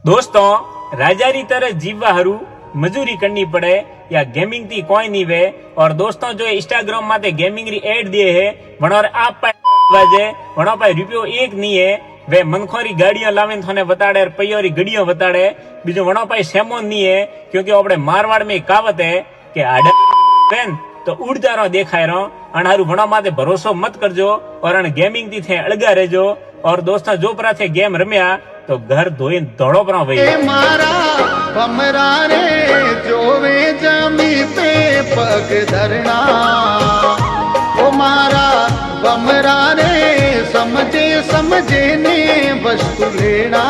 दोस्तों राजारी तरह जीवा हरू मजूरी करनी पड़े या गेमिंग थी कोई नहीं वे। और दोस्तों जो इंस्टाग्राम माते गेमिंग री एड दिए है वनोर आप वाजे वनो पाए रुपयो एक नहीं है वे मनखोरी गाड़ियां लावे थोने बताड़े और पैयोरी गड़ियों बताड़े बीजो वनो पाए सेमोन नहीं है क्योंकि अपने मारवाड़ में कहावत है कि आडा पेन तो उड़ता रहो देखाय रहो अनारू वनो माते भरोसो मत करजो और अन गेमिंग थी थे अलगा रहजो। और दोस्तों जो परा थे गेम रम्या तो घर धोई दौड़ो पर वही मारा बमरा रे जोवे जमी पे पग धरना ओ मारा बमरा रे समझे समझे ने वस्तु लेना।